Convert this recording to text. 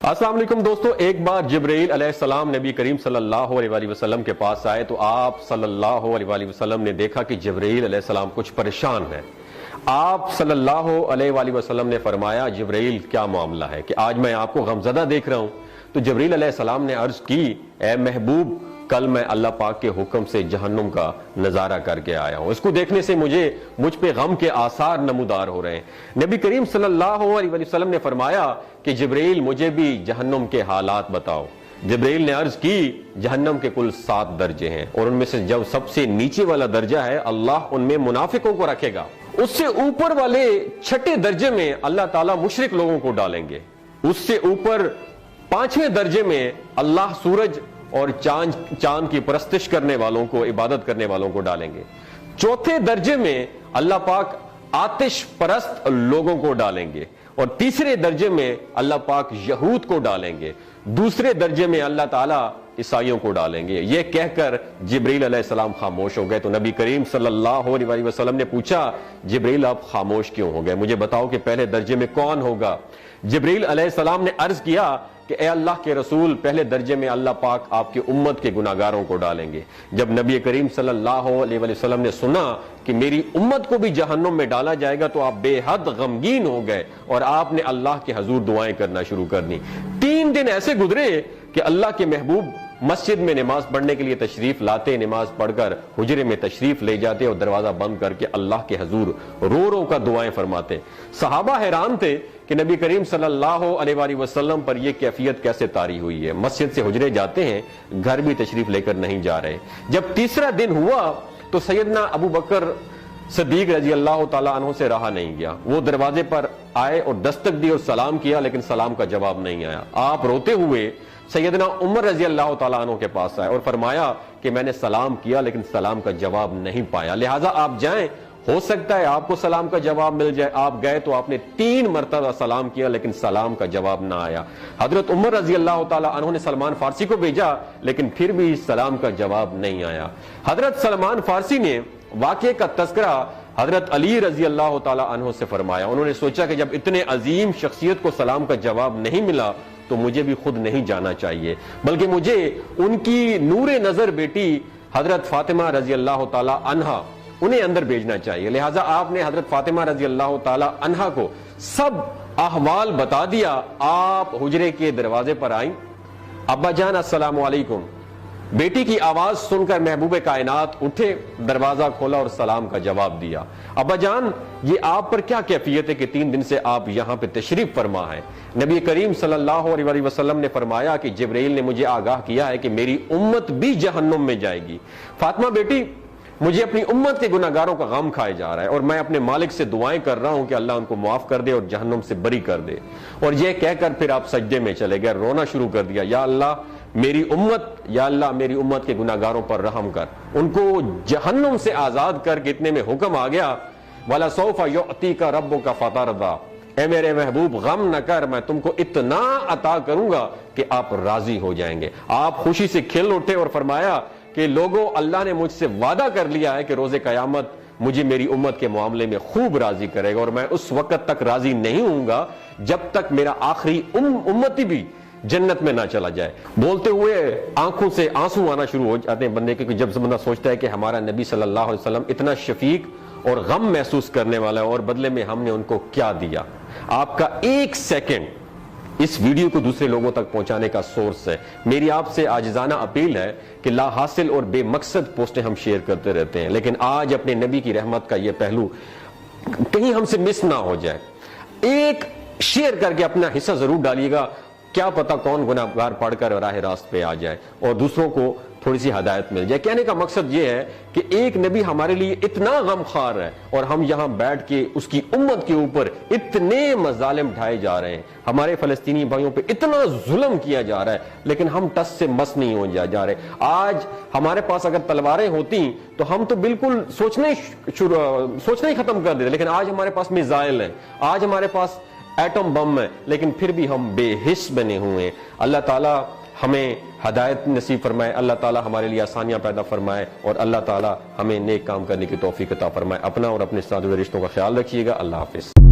السلام علیکم دوستو، ایک بار جبرائیل علیہ السلام نبی کریم صلی اللہ علیہ وآلہ وسلم کے پاس آئے تو آپ صلی اللہ علیہ وآلہ وسلم نے دیکھا کہ جبرائیل علیہ السلام کچھ پریشان ہے۔ آپ صلی اللہ علیہ وآلہ وسلم نے فرمایا جبرائیل کیا معاملہ ہے کہ آج میں آپ کو غمزدہ دیکھ رہا ہوں؟ تو جبرائیل علیہ السلام نے عرض کی، اے محبوب، کل میں اللہ پاک کے حکم سے جہنم کا نظارہ کر کے آیا ہوں، اس کو دیکھنے سے مجھ پہ غم کے آثار نمودار ہو رہے ہیں۔ نبی کریم صلی اللہ علیہ وسلم نے فرمایا کہ جبرائیل مجھے بھی جہنم کے حالات بتاؤ۔ جبرائیل نے عرض کی، جہنم کے کل 7 درجے ہیں اور ان میں سے جب سب سے نیچے والا درجہ ہے اللہ ان میں منافقوں کو رکھے گا، اس سے اوپر والے 6 درجے میں اللہ تعالیٰ مشرک لوگوں کو ڈالیں گے، اس سے اوپر 5ویں درجے میں اللہ سورج اور چاند کی پرستش کرنے والوں کو، عبادت کرنے والوں کو ڈالیں گے، 4تھے درجے میں اللہ پاک آتش پرست لوگوں کو ڈالیں گے، اور 3رے درجے میں اللہ پاک یہود کو ڈالیں گے، 2 درجے میں اللہ تعالیٰ عیسائیوں کو ڈالیں گے۔ یہ کہہ کر جبرائیل علیہ السلام خاموش ہو گئے تو نبی کریم صلی اللہ علیہ وسلم نے پوچھا، جبرائیل آپ خاموش کیوں ہو گئے؟ مجھے بتاؤ کہ پہلے درجے میں کون ہوگا؟ جبرائیل علیہ السلام نے عرض کیا کہ اے اللہ کے رسول، پہلے درجے میں اللہ پاک آپ کی امت کے گناہگاروں کو ڈالیں گے۔ جب نبی کریم صلی اللہ علیہ وسلم نے سنا کہ میری امت کو بھی جہنم میں ڈالا جائے گا تو آپ بے حد غمگین ہو گئے اور آپ نے اللہ کے حضور دعائیں کرنا شروع کر دی۔ 3 دن ایسے گزرے کہ اللہ کے محبوب مسجد میں نماز پڑھنے کے لیے تشریف لاتے، نماز پڑھ کر حجرے میں تشریف لے جاتے اور دروازہ بند کر کے اللہ کے حضور رو رو کر دعائیں فرماتے۔ صحابہ حیران تھے کہ نبی کریم صلی اللہ علیہ وآلہ وسلم پر یہ کیفیت کیسے طاری ہوئی ہے، مسجد سے حجرے جاتے ہیں، گھر بھی تشریف لے کر نہیں جا رہے۔ جب 3را دن ہوا تو سیدنا ابو بکر صدیق رضی اللہ تعالیٰ عنہ سے رہا نہیں گیا، وہ دروازے پر آئے اور دستک دی اور سلام کیا، لیکن سلام کا جواب نہیں آیا۔ آپ روتے ہوئے سیدنا عمر رضی اللہ تعالیٰ عنہ کے پاس آئے اور فرمایا کہ میں نے سلام کیا لیکن سلام کا جواب نہیں پایا، لہٰذا آپ جائیں، ہو سکتا ہے آپ کو سلام کا جواب مل جائے۔ آپ گئے تو آپ نے 3 مرتبہ سلام کیا لیکن سلام کا جواب نہ آیا۔ حضرت عمر رضی اللہ تعالیٰ عنہ نے سلمان فارسی کو بھیجا لیکن پھر بھی سلام کا جواب نہیں آیا۔ حضرت سلمان فارسی نے واقعے کا تذکرہ حضرت علی رضی اللہ تعالیٰ عنہ سے فرمایا۔ انہوں نے سوچا کہ جب اتنے عظیم شخصیت کو سلام کا جواب نہیں ملا تو مجھے بھی خود نہیں جانا چاہیے، بلکہ مجھے ان کی نور نظر بیٹی حضرت فاطمہ رضی اللہ تعالیٰ عنہا انہیں اندر بھیجنا چاہیے۔ لہٰذا آپ نے حضرت فاطمہ رضی اللہ تعالیٰ عنہا کو سب احوال بتا دیا۔ آپ حجرے کے دروازے پر آئیں، ابا جان السلام علیکم، بیٹی کی آواز سن کر محبوب کائنات اٹھے، دروازہ کھولا اور سلام کا جواب دیا۔ ابا جان، یہ آپ پر کیا کیفیت ہے کہ 3 دن سے آپ یہاں پہ تشریف فرما ہے؟ نبی کریم صلی اللہ علیہ وسلم نے فرمایا کہ جبرائیل نے مجھے آگاہ کیا ہے کہ میری امت بھی جہنم میں جائے گی۔ فاطمہ بیٹی، مجھے اپنی امت کے گناہگاروں کا غم کھائے جا رہا ہے اور میں اپنے مالک سے دعائیں کر رہا ہوں کہ اللہ ان کو معاف کر دے اور جہنم سے بری کر دے۔ اور یہ کہہ کر پھر آپ سجدے میں چلے گئے، رونا شروع کر دیا، یا اللہ میری امت کے گناہگاروں پر رحم کر، ان کو جہنم سے آزاد کر کے اتنے میں حکم آ گیا، وَلَسَوْفَ يُعْطِيكَ رَبُّكَ فَتَرْضَىٰ، اے میرے محبوب غم نہ کر، میں تم کو اتنا عطا کروں گا کہ آپ راضی ہو جائیں گے۔ آپ خوشی سے کھل اٹھے اور فرمایا کہ لوگوں، اللہ نے مجھ سے وعدہ کر لیا ہے کہ روز قیامت مجھے میری امت کے معاملے میں خوب راضی کرے گا، اور میں اس وقت تک راضی نہیں ہوں گا جب تک میرا آخری امتی بھی جنت میں نہ چلا جائے۔ بولتے ہوئے آنکھوں سے آنسو آنا شروع ہو جاتے ہیں بندے کے، جب بندہ سوچتا ہے کہ ہمارا نبی صلی اللہ علیہ وسلم اتنا شفیق اور غم محسوس کرنے والا ہے اور بدلے میں ہم نے ان کو کیا دیا۔ آپ کا 1 سیکنڈ اس ویڈیو کو دوسرے لوگوں تک پہنچانے کا سورس ہے۔ میری آپ سے عاجزانہ اپیل ہے کہ لا حاصل اور بے مقصد پوسٹیں ہم شیئر کرتے رہتے ہیں، لیکن آج اپنے نبی کی رحمت کا یہ پہلو کہیں ہم سے مس نہ ہو جائے۔ ایک شیئر کر کے اپنا حصہ ضرور ڈالیے گا، کیا پتہ کون گناہگار پڑھ کر راہ راست پہ آ جائے اور دوسروں کو تھوڑی سی ہدایت مل جائے۔ کہنے کا مقصد یہ ہے کہ ایک نبی ہمارے لیے اتنا غم خوار ہے اور ہم یہاں بیٹھ کے اس کی امت کے اوپر اتنے مظالم ڈھائے جا رہے ہیں، ہمارے فلسطینی بھائیوں پہ اتنا ظلم کیا جا رہا ہے، لیکن ہم ٹس سے مس نہیں ہو جا رہے۔ آج ہمارے پاس اگر تلواریں ہوتی تو ہم تو بالکل سوچنا ہی ختم کر دیتے، لیکن آج ہمارے پاس میزائل ہیں، آج ہمارے پاس ایٹم بم ہے، لیکن پھر بھی ہم بے حس بنے ہوئے ہیں۔ اللہ تعالیٰ ہمیں ہدایت نصیب فرمائے، اللہ تعالیٰ ہمارے لیے آسانیاں پیدا فرمائے اور اللہ تعالیٰ ہمیں نیک کام کرنے کی توفیق عطا فرمائے۔ اپنا اور اپنے ساتھ جڑے رشتوں کا خیال رکھیے گا۔ اللہ حافظ۔